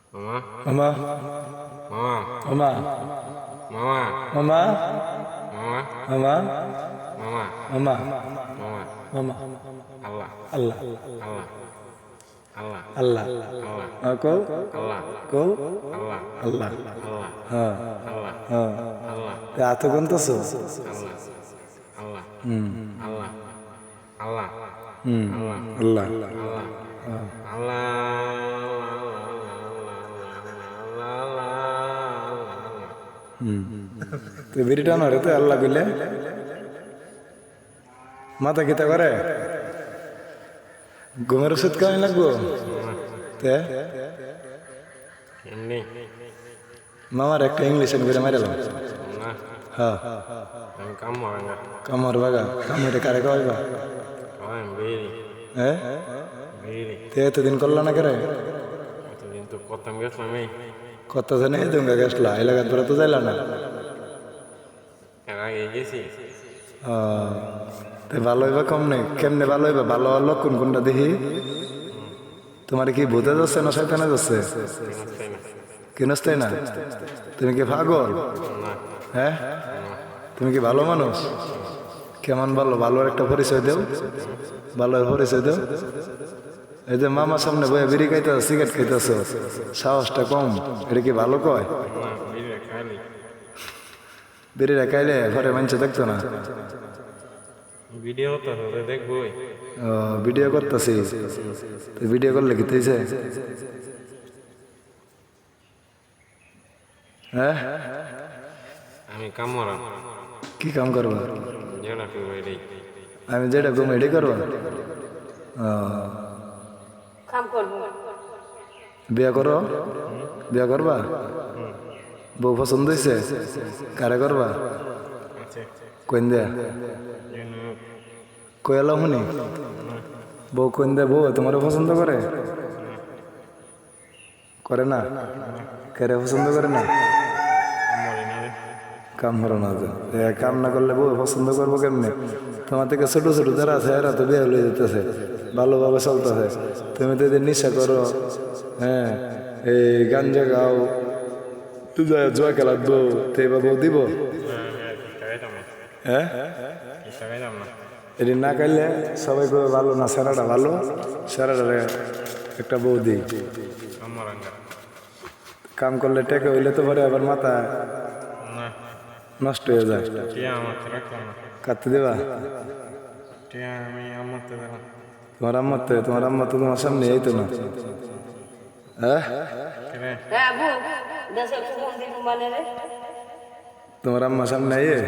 Mama, Mama, mama, mama, mama, mama, mama, mama, mama, mama, mama. mama. Allah, Allah, Allah, Allah, Allah. Allah, Aku, Allah, aku, Allah, Allah. Allah, Ha, Allah, ha. Allah, এত গুনতেছো? Allah, Allah, হুম, Allah, Allah, হুম, Allah, আল্লাহ। Allah, Allah, হুম। তুই বিড়িটা না রে তুই আল্লাহ কইলে মাথা কিতা করে ঘুমের ওষুধ খাওয়াই লাগবো তে ini, মামার একটা ইংলিশ করে মারালাম nah, হ্যাঁ dan kamu enggak, কামর বাগা কামড়ে কারে খাওয়াইবা kau yang biri, হ্যাঁ biri, তে এতদিন করলা না করে itu itu kota biasa kami, কত জানে দুঙ্গা গেছলা এলাকার পরে তো যাইলা না yang lagi sih, তে ভালো হইবা কম নেই কেমনে ভালো হইবা ভালো লক্ষণ কোনটা দেখি তোমার কি ভূতে যাচ্ছে না শয়তানে যাচ্ছে কিনস্তাই না তুমি কি পাগল nah, হ্যাঁ তুমি কি ভালো মানুষ কেমন ভালো ভালোর একটা পরিচয় দেও ভালোর পরিচয় দেও এই যে মামার সামনে বয়ে বিড়ি খাইতেছ সিগারেট খাইতেছ সাহসটা কম এটা কি ভালো কয় nah, biri kali, বিড়িটা খাইলে ঘরে মানুষ দেখতো না video tuh udah dek boy, video করতেছি ভিডিও করলে কি তুইছে হ্যাঁ kami kamu orang, কি কাম করবা jangan aku beri, আমি যেটা ঘুম এটাই করবা কাম করবো বিয়া করো বিয়া করবা বউ পছন্দ হয়েছে কারে করবা aceh, কোন দেয়া jangan, কয়ালা শুনি বউ কোন দেয়া বউ তোমার পছন্দ করে করে না কেরে পছন্দ করে না kamu ini deh, কাম করো না যে কাম না করলে বউ পছন্দ করবো কেমনে তোমার থেকে ছোট ছোট যারা আছে এরা তো বিয়ে হয়ে যেতেছে ভালোভাবে চলতেছে তুমি তো এদের নিশা করো হ্যাঁ এই গাঞ্জা গাও তুই জুয়া খেলার বউ তো এবার বউ দিব হ্যাঁ kita kayak mana, এটি না খাইলে সবাই কবে ভালো না সেরাটা ভালো সেরাটা একটা বউ দিই kamu orang enggak, কাম করলে টেকে হইলে তো পরে আবার মাথা nah, নষ্ট হয়ে যায় dia amat cerak sama, কাটতে দেবা dia kami amat tuh dalam, তোমার আম্মা তো তোমার সামনে এই তো না হ্যাঁ keren, হ্যাঁ বউ দেশে ফোন দিব মানে রে তোমার আম্মা সামনে আইয়ে